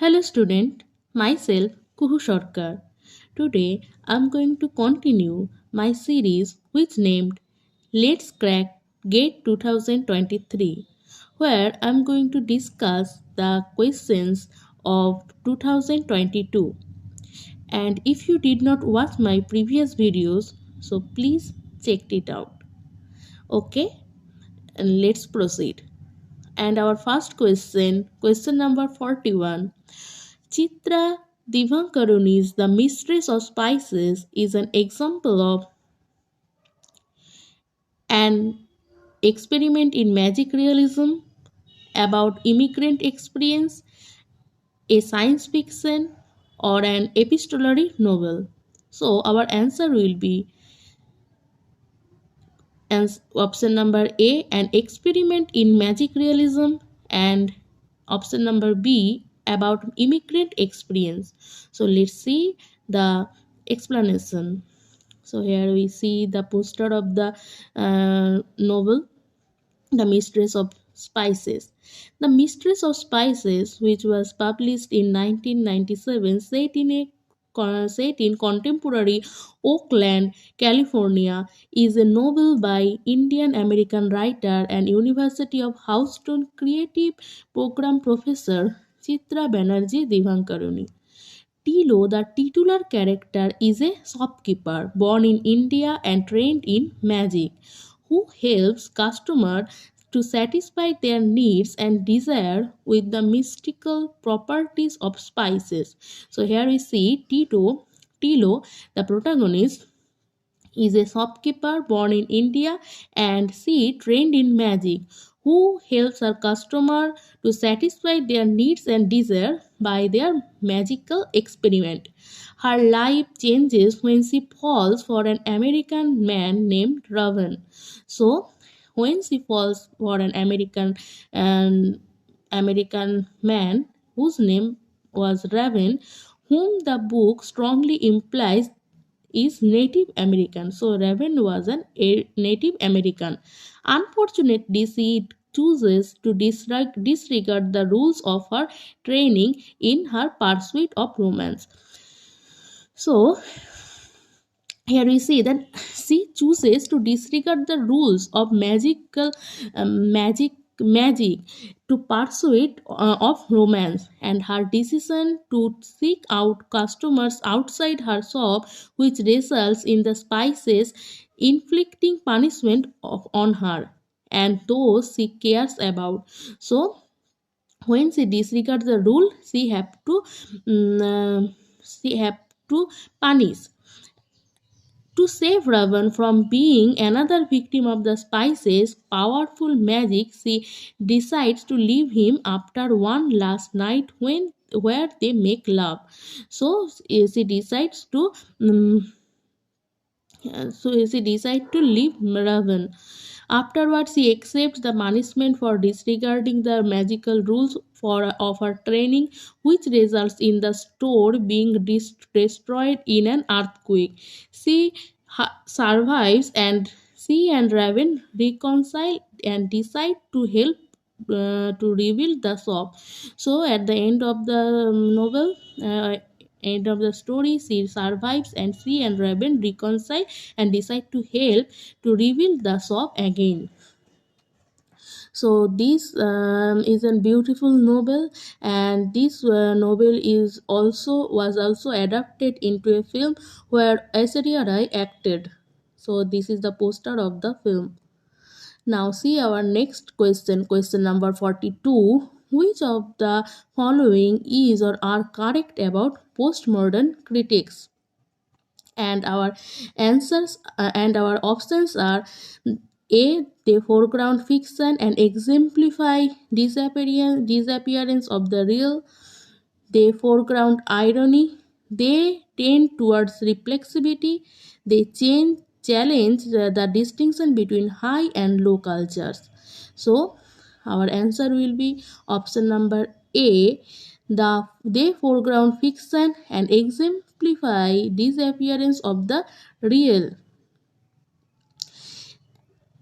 Hello student, myself Kuhu Sarkar. Today I am going to continue my series which named Let's Crack Gate 2023, where I am going to discuss the questions of 2022. And if you did not watch my previous videos, so please check it out. Okay, and let's proceed. And our first question number 41. Chitra Divankaruni's The Mistress of Spices is an example of an experiment in magic realism about immigrant experience, a science fiction, or an epistolary novel. So our answer will be option number A, an experiment in magic realism, and option number B, about immigrant experience. So let's see the explanation. So here we see the poster of the novel, The Mistress of Spices. The Mistress of Spices, which was published in 1997, set in contemporary Oakland, California, is a novel by Indian American writer and University of Houston creative program professor Chitra Banerjee Divankaruni. Tilo, the titular character, is a shopkeeper born in India and trained in magic, who helps customers to satisfy their needs and desire with the mystical properties of spices. So here we see Tilo, the protagonist, is a shopkeeper born in India and she trained in magic, who helps her customer to satisfy their needs and desire by their magical experiment. Her life changes when she falls for an American man named Ravan. So when she falls for an American man whose name was Raven, whom the book strongly implies is Native American. So Raven was a Native American. Unfortunately, she chooses to disregard the rules of her training in her pursuit of romance. So here we see that she chooses to disregard the rules of magic to pursuit of romance, and her decision to seek out customers outside her shop, which results in the spices inflicting punishment on her and those she cares about. So when she disregards the rule, she have to punish. To save Ravan from being another victim of the spice's powerful magic, she decides to leave him after one last night where they make love. So she decides to leave Ravan. Afterwards, she accepts the punishment for disregarding the magical rules of her training, which results in the store being destroyed in an earthquake. She survives, and she and Raven reconcile and decide to help to rebuild the shop. So, at the end of the novel, end of the story, she survives, and she and Raven reconcile and decide to help to rebuild the shop again. So this is a beautiful novel, and this novel was also adapted into a film where Aishwarya Rai acted. So this is the poster of the film. Now see our next question number 42. Which of the following is or are correct about postmodern critics? And our options are: A, they foreground fiction and exemplify disappearance of the real. They foreground irony. They tend towards reflexivity. They challenge the distinction between high and low cultures. So our answer will be option number A. They foreground fiction and exemplify disappearance of the real.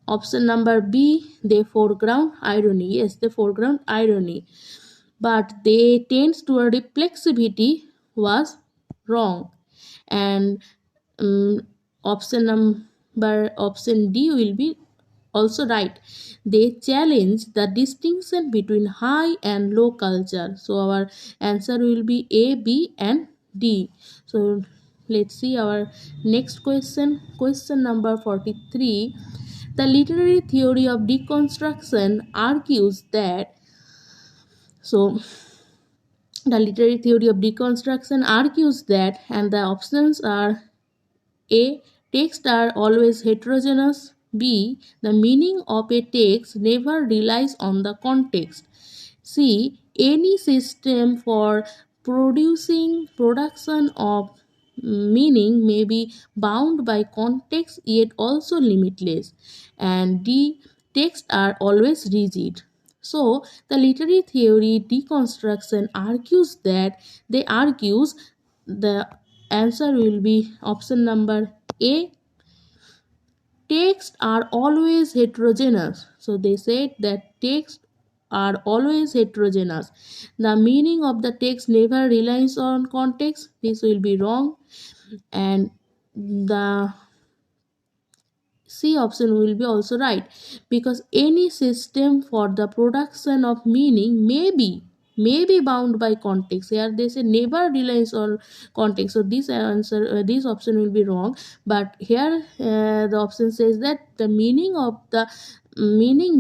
Option number B, they foreground irony. Yes, they foreground irony. but they tends to a reflexivity was wrong. And um, option D will be also right. They challenge the distinction between high and low culture. So our answer will be A, B, and D. So let's see our next question. Question number 43. The literary theory of deconstruction argues that so the literary theory of deconstruction argues that, and the options are A. Texts are always heterogeneous. B. The meaning of a text never relies on the context. C. Any system for production of meaning may be bound by context yet also limitless. And D. Texts are always rigid. So the literary theory deconstruction argues the answer will be option number A. Texts are always heterogeneous. So they said that texts are always heterogeneous. The meaning of the text never relies on context. This will be wrong. And the C option will be also right, because any system for the production of meaning may be bound by context. Here they say never relies on context, so this option will be wrong. But here the option says that the meaning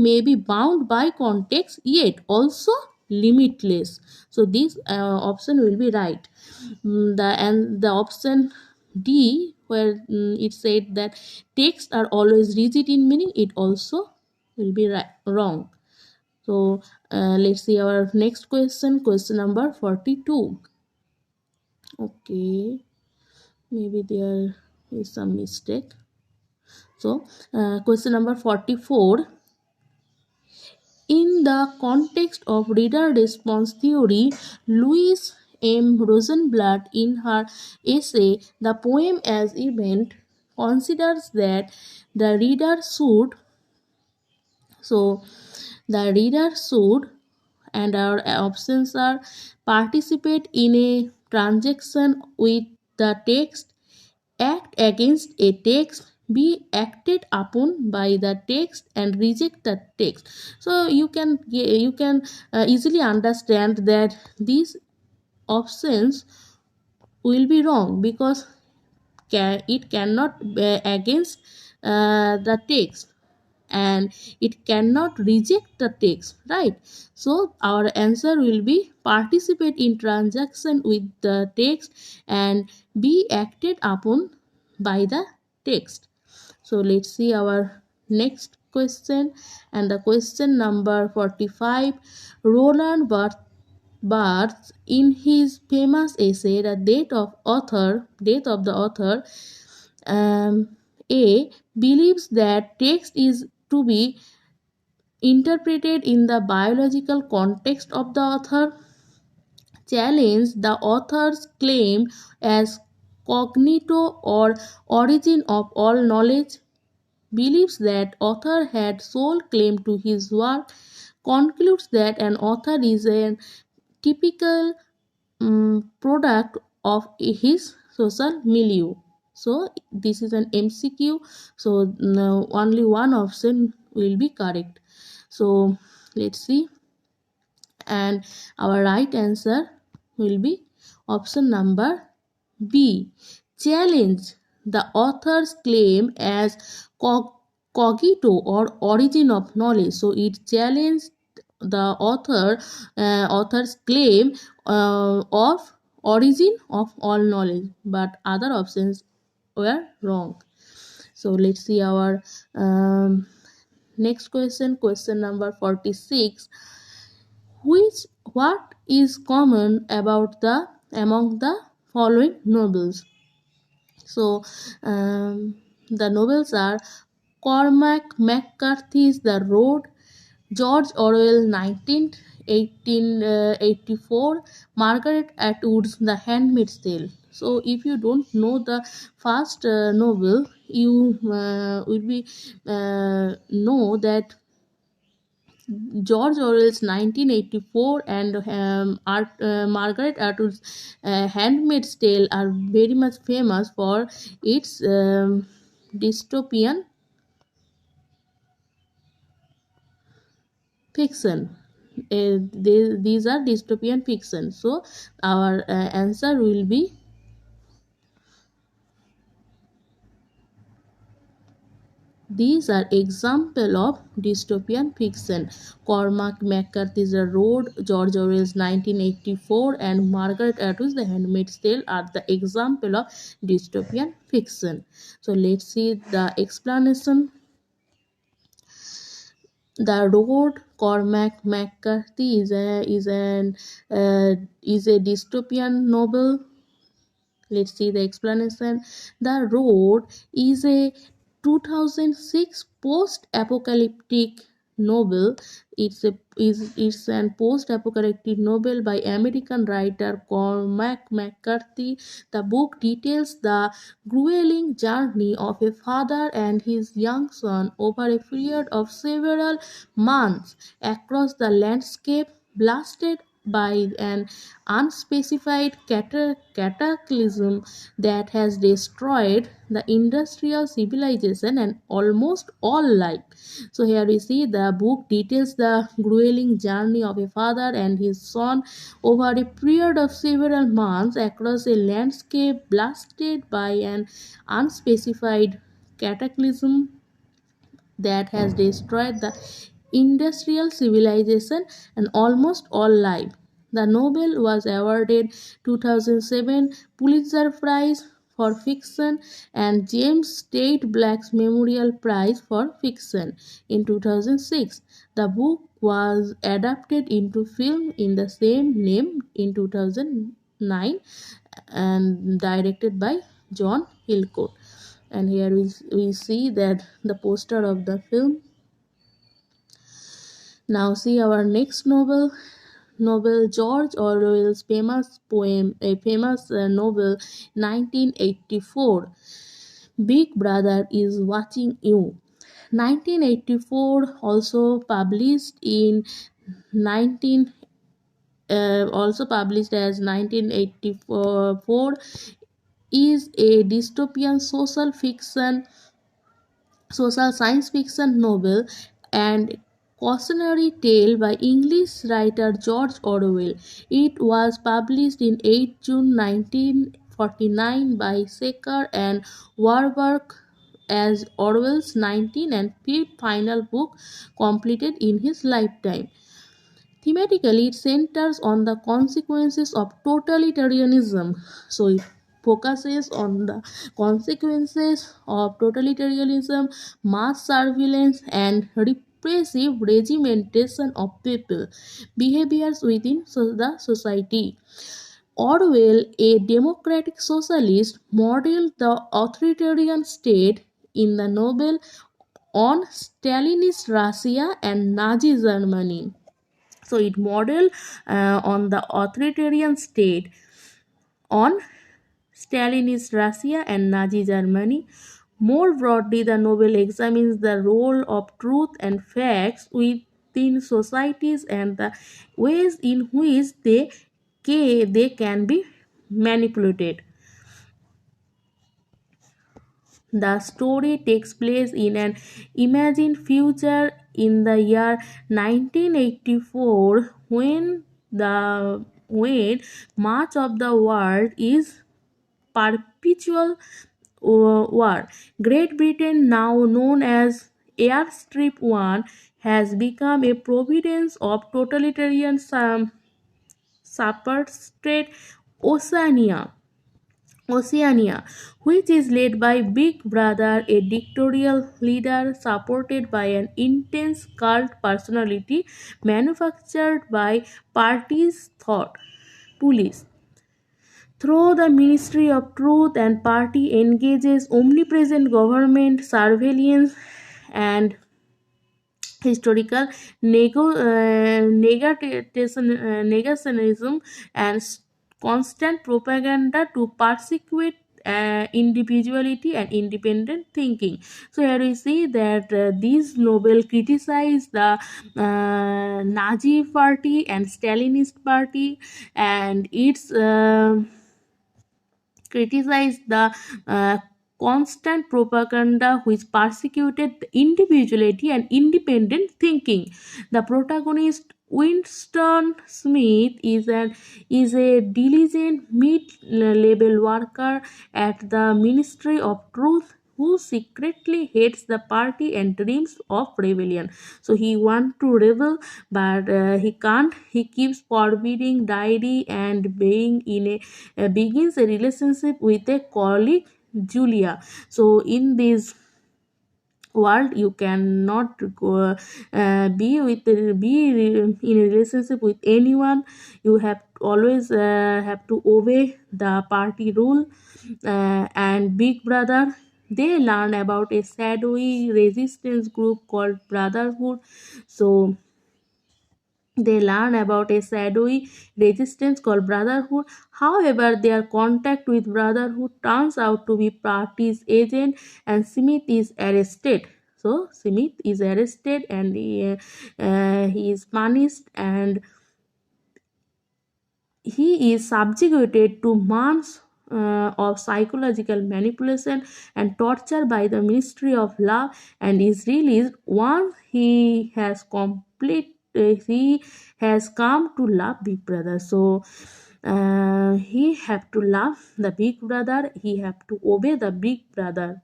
may be bound by context yet also limitless. So this option will be right. The option D, where it said that texts are always rigid in meaning, it also will be wrong. So let's see our next question. Question number 42. Okay, maybe there is some mistake. So question number 44. In the context of reader response theory, Louise M. Rosenblatt, in her essay The Poem as Event, considers that the reader should so the reader should, and our options are, participate in a transaction with the text, act against a text, be acted upon by the text, and reject the text. So you can easily understand that these options will be wrong, because it cannot be against the text, and it cannot reject the text, right? So our answer will be participate in transaction with the text and be acted upon by the text. So let's see our next question, and the question number 45. Roland Barthes, in his famous essay The Death of the Author, A, believes that text is to be interpreted in the biological context of the author, challenge the author's claim as cognito or origin of all knowledge, believes that author had sole claim to his work, concludes that an author is a typical product of his social milieu. So this is an MCQ, so no, only one option will be correct. So let's see, and our right answer will be option number B. Challenge the author's claim as cogito or origin of knowledge. So it challenged the author's claim of origin of all knowledge, but other options were wrong. So let's see our next question. Question number 46. What is common about the among the following novels? So the novels are Cormac McCarthy's The Road, George Orwell 1884, Margaret Atwood's The Handmaid's Tale. So if you don't know the first novel, you will be know that George Orwell's 1984 and Margaret Atwood's Handmaid's Tale are very much famous for its dystopian fiction. These are dystopian fiction. So our answer will be these are example of dystopian fiction. Cormac McCarthy's The Road, George Orwell's 1984 and Margaret Atwood's The Handmaid's Tale are the example of dystopian fiction. So let's see the explanation. The Road, Cormac McCarthy is a dystopian novel. Let's see the explanation. The Road is a 2006 post-apocalyptic novel. It's an post-apocalyptic novel by American writer Cormac McCarthy. The book details the grueling journey of a father and his young son over a period of several months across the landscape blasted by an unspecified cataclysm that has destroyed the industrial civilization and almost all life. So here we see the book details the grueling journey of a father and his son over a period of several months across a landscape blasted by an unspecified cataclysm that has destroyed the industrial civilization and almost all life. The Nobel was awarded 2007 Pulitzer Prize for Fiction and James Tate Black's Memorial Prize for Fiction in 2006. The book was adapted into film in the same name in 2009 and directed by John Hillcoat. And here we see that the poster of the film. Now see our next novel George Orwell's famous poem, a famous novel 1984. Big Brother is watching you. 1984 also published as 1984 is a dystopian social science fiction novel and cautionary tale by English writer George Orwell. It was published in 8 June 1949 by Sarkar and Warburg as Orwell's 19th and fifth final book completed in his lifetime. Thematically, it centers on the consequences of totalitarianism. So, it focuses on the consequences of totalitarianism, mass surveillance, and repressive regimentation of people, behaviors within the society. Orwell, a democratic socialist, modeled the authoritarian state in the novel on Stalinist Russia and Nazi Germany. So it modeled on the authoritarian state on Stalinist Russia and Nazi Germany. More broadly, the novel examines the role of truth and facts within societies and the ways in which they can be manipulated. The story takes place in an imagined future in the year 1984 when much of the world is perpetual war. Great Britain, now known as Airstrip 1, has become a province of totalitarian superstate Oceania, which is led by Big Brother, a dictatorial leader supported by an intense cult personality manufactured by parties thought police. Through the Ministry of Truth and party engages omnipresent government surveillance and historical negationism and constant propaganda to persecute individuality and independent thinking. So here we see that these Nobel criticized the Nazi party and Stalinist party, and its criticized the constant propaganda which persecuted the individuality and independent thinking. The protagonist Winston Smith is a diligent mid-level worker at the Ministry of Truth who secretly hates the party and dreams of rebellion. So he wants to rebel, but he can't. He keeps forbidding diary and being in a begins a relationship with a colleague, Julia. So in this world you cannot go, be in a relationship with anyone. You have always have to obey the party rule. And Big Brother, they learn about a shadowy resistance group called Brotherhood. So they learn about a shadowy resistance called Brotherhood. However, their contact with Brotherhood turns out to be party's agent, and Smith is arrested. So Smith is arrested, and he is punished, and he is subjugated to months of psychological manipulation and torture by the Ministry of Love, and is released once he has come to love Big Brother. So he have to love the Big Brother. He have to obey the Big Brother.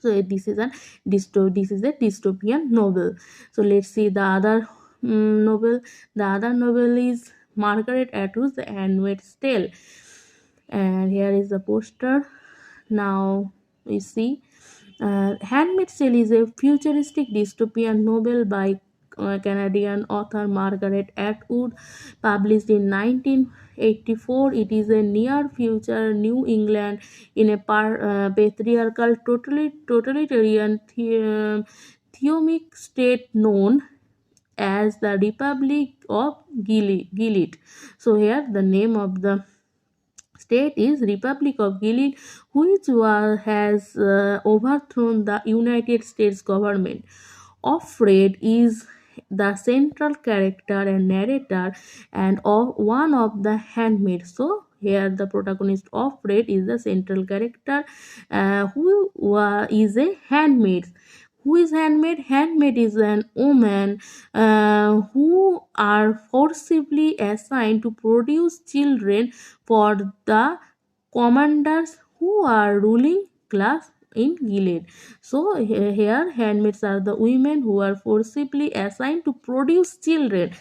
So this is a dystopian novel. So let's see the other novel. The other novel is Margaret Atwood's The Handmaid's Tale, and here is the poster. Now we see Handmaid's Tale is a futuristic dystopian novel by Canadian author Margaret Atwood, published in 1984. It is a near future New England in a patriarchal, totalitarian, theomic state known as the Republic of Gilead. So here the name of the state is Republic of Gilead, which has overthrown the United States government. Offred is the central character and narrator, and of one of the handmaids. So here the protagonist Offred is the central character, who is a handmaid. Who is handmaid? Handmaid is an woman who are forcibly assigned to produce children for the commanders who are ruling class in Gilead. So here handmaids are the women who are forcibly assigned to produce children.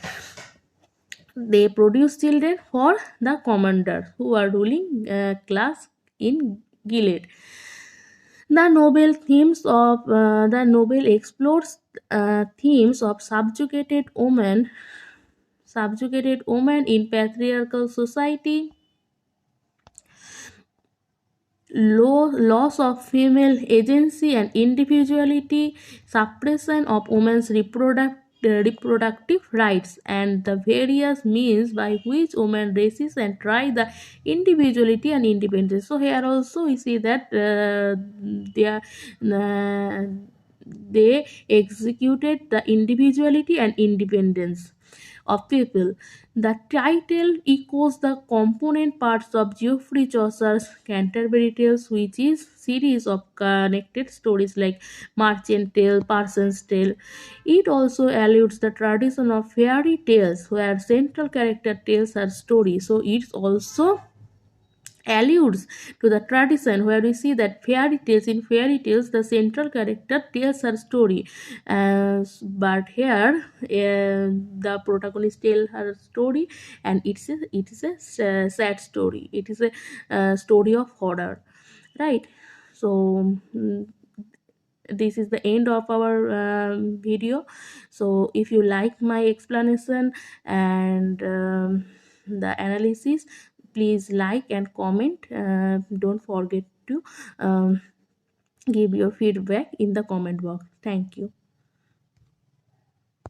They produce children for the commanders who are ruling class in Gilead. The novel explores themes of subjugated women in patriarchal society, loss of female agency and individuality, suppression of women's reproductive rights, and the various means by which women resist and try the individuality and independence. So here also we see that they executed the individuality and independence of people. The title echoes the component parts of Geoffrey Chaucer's Canterbury Tales, which is series of connected stories like Merchant Tale, Parson's Tale. It also alludes the tradition of fairy tales, where central character tells her story. So it's also alludes to the tradition where we see that fairy tales the central character tells her story, but here the protagonist tell her story, and it is a sad story. It is a story of horror, right? So this is the end of our video. So if you like my explanation and the analysis, please like and comment. Don't forget to give your feedback in the comment box. Thank you.